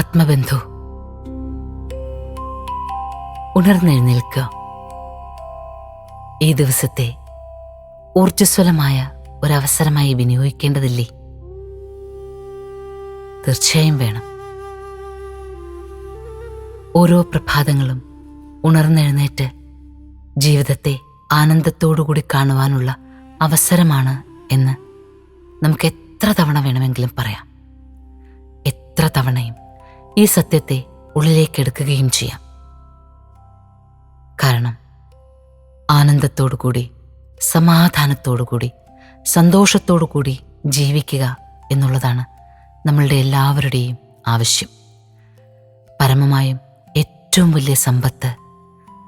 ആത്മബന്ധു, ഉണർന്നെഴുന്നേൽക്കുക. ഈ ദിവസത്തെ ഊർജ്ജസ്വലമായ ഒരവസരമായി വിനിയോഗിക്കേണ്ടതില്ലേ? തീർച്ചയായും വേണം. ഓരോ പ്രഭാതങ്ങളും ഉണർന്നെഴുന്നേറ്റ് ജീവിതത്തെ ആനന്ദത്തോടുകൂടി കാണുവാനുള്ള അവസരമാണ് എന്ന് നമുക്ക് എത്ര തവണ വേണമെങ്കിലും പറയാം. എത്ര തവണയും ഈ സത്യത്തെ ഉള്ളിലേക്കെടുക്കുകയും ചെയ്യാം. കാരണം ആനന്ദത്തോടുകൂടി, സമാധാനത്തോടുകൂടി, സന്തോഷത്തോടുകൂടി ജീവിക്കുക എന്നുള്ളതാണ് നമ്മളുടെ എല്ലാവരുടെയും ആവശ്യം. പരമമായും ഏറ്റവും വലിയ സമ്പത്ത്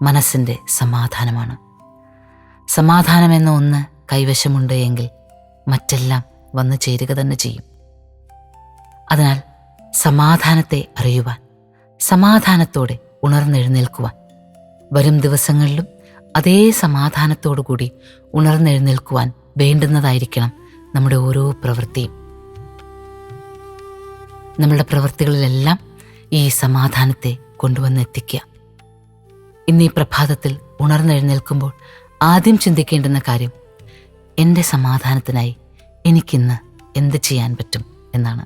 മനസ്സിൻ്റെ സമാധാനമാണ്. സമാധാനമെന്ന ഒന്ന് കൈവശമുണ്ട് എങ്കിൽ മറ്റെല്ലാം വന്നു ചേരുക തന്നെ ചെയ്യും. അതിനാൽ സമാധാനത്തെ അറിയുവാൻ, സമാധാനത്തോടെ ഉണർന്നെഴുന്നേൽക്കുവാൻ, വരും ദിവസങ്ങളിലും അതേ സമാധാനത്തോടുകൂടി ഉണർന്നെഴുന്നേൽക്കുവാൻ വേണ്ടുന്നതായിരിക്കണം നമ്മുടെ ഓരോ പ്രവൃത്തിയും. നമ്മളുടെ പ്രവൃത്തികളിലെല്ലാം ഈ സമാധാനത്തെ കൊണ്ടുവന്നെത്തിക്കുക. ഇന്നീ പ്രഭാതത്തിൽ ഉണർന്നെഴുന്നേൽക്കുമ്പോൾ ആദ്യം ചിന്തിക്കേണ്ടുന്ന കാര്യം, എൻ്റെ സമാധാനത്തിനായി എനിക്കിന്ന് എന്ത് ചെയ്യാൻ പറ്റും എന്നാണ്.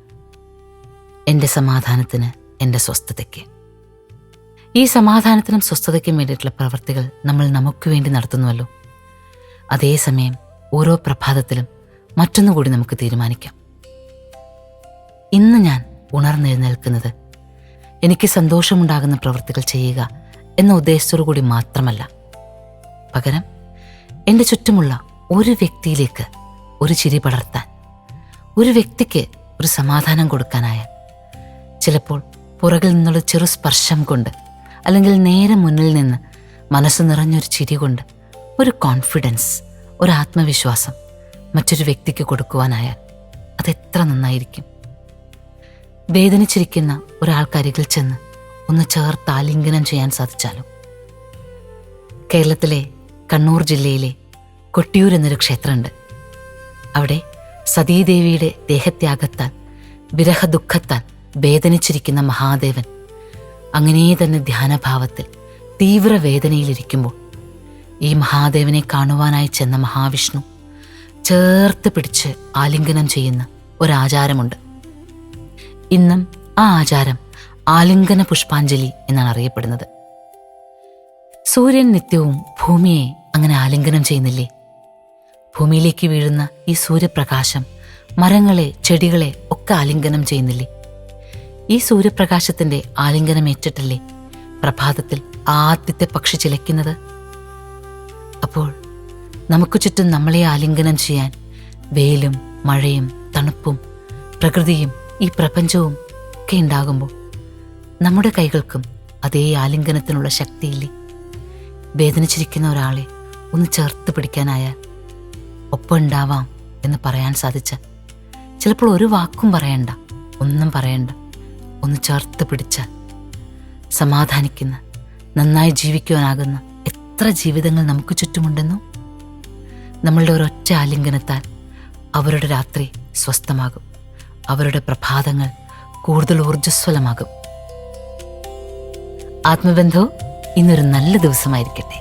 എൻ്റെ സമാധാനത്തിന്, എൻ്റെ സ്വസ്ഥതയ്ക്ക്. ഈ സമാധാനത്തിനും സ്വസ്ഥതയ്ക്കും വേണ്ടിയിട്ടുള്ള പ്രവൃത്തികൾ നമ്മൾ നമുക്ക് വേണ്ടി നടത്തുന്നുവല്ലോ. അതേസമയം ഓരോ പ്രഭാതത്തിലും മറ്റൊന്നുകൂടി നമുക്ക് തീരുമാനിക്കാം. ഇന്ന് ഞാൻ ഉണർന്നെഴുന്നേൽക്കുന്നത് എനിക്ക് സന്തോഷമുണ്ടാകുന്ന പ്രവൃത്തികൾ ചെയ്യുക എന്ന ഉദ്ദേശത്തോടു കൂടി മാത്രമല്ല, പകരം എൻ്റെ ചുറ്റുമുള്ള ഒരു വ്യക്തിയിലേക്ക് ഒരു ചിരി പടർത്താൻ, ഒരു വ്യക്തിക്ക് ഒരു സമാധാനം കൊടുക്കാനായാൽ, ചിലപ്പോൾ പുറകിൽ നിന്നുള്ള ചെറു സ്പർശം കൊണ്ട്, അല്ലെങ്കിൽ നേരെ മുന്നിൽ നിന്ന് മനസ്സ് നിറഞ്ഞൊരു ചിരി കൊണ്ട് ഒരു കോൺഫിഡൻസ്, ഒരു ആത്മവിശ്വാസം മറ്റൊരു വ്യക്തിക്ക് കൊടുക്കുവാനായാൽ അതെത്ര നന്നായിരിക്കും. വേദനിച്ചിരിക്കുന്ന ഒരാൾക്കരികിൽ ചെന്ന് ഒന്ന് ചേർത്ത് ആലിംഗനം ചെയ്യാൻ സാധിച്ചാലും. കേരളത്തിലെ കണ്ണൂർ ജില്ലയിലെ കൊട്ടിയൂർ എന്നൊരു ക്ഷേത്രമുണ്ട്. അവിടെ സതീദേവിയുടെ ദേഹത്യാഗത്താൽ, വിരഹദുഃഖത്താൽ വേദനിച്ചിരിക്കുന്ന മഹാദേവൻ അങ്ങനെ തന്നെ ധ്യാനഭാവത്തിൽ തീവ്ര വേദനയിലിരിക്കുമ്പോൾ ഈ മഹാദേവനെ കാണുവാനായി ചെന്ന മഹാവിഷ്ണു ചേർത്ത് പിടിച്ച് ആലിംഗനം ചെയ്യുന്ന ഒരാചാരമുണ്ട്. ഇന്നും ആ ആചാരം ആലിംഗന പുഷ്പാഞ്ജലി എന്നാണ് അറിയപ്പെടുന്നത്. സൂര്യൻ നിത്യവും ഭൂമിയെ അങ്ങനെ ആലിംഗനം ചെയ്യുന്നില്ലേ? ഭൂമിയിലേക്ക് വീഴുന്ന ഈ സൂര്യപ്രകാശം മരങ്ങളെ, ചെടികളെ ഒക്കെ ആലിംഗനം ചെയ്യുന്നില്ലേ? ഈ സൂര്യപ്രകാശത്തിന്റെ ആലിംഗനം ഏറ്റിട്ടല്ലേ പ്രഭാതത്തിൽ ആദ്യത്തെ പക്ഷി ചിലയ്ക്കുന്നത്? അപ്പോൾ നമുക്ക് ചുറ്റും നമ്മളെ ആലിംഗനം ചെയ്യാൻ വെയിലും മഴയും തണുപ്പും പ്രകൃതിയും ഈ പ്രപഞ്ചവും ഒക്കെ ഉണ്ടാകുമ്പോൾ നമ്മുടെ കൈകൾക്കും അതേ ആലിംഗനത്തിനുള്ള ശക്തിയില്ലേ? വേദനിച്ചിരിക്കുന്ന ഒരാളെ ഒന്ന് ചേർത്ത് പിടിക്കാനായാൽ, ഒപ്പം ഉണ്ടാവാം എന്ന് പറയാൻ സാധിച്ചാൽ, ചിലപ്പോൾ ഒരു വാക്കും പറയണ്ട, ഒന്നും പറയണ്ട, ഒന്ന് ചേർത്ത് പിടിച്ചാൽ സമാധാനിക്കുന്ന, നന്നായി ജീവിക്കുവാനാകുന്ന എത്ര ജീവിതങ്ങൾ നമുക്ക് ചുറ്റുമുണ്ടെന്നോ. നമ്മളുടെ ഒരൊറ്റ ആലിംഗനത്താൽ അവരുടെ രാത്രി സ്വസ്ഥമാകും, അവരുടെ പ്രഭാതങ്ങൾ കൂടുതൽ ഊർജ്ജസ്വലമാകും. ആത്മബന്ധവും ഇന്നൊരു നല്ല ദിവസമായിരിക്കട്ടെ.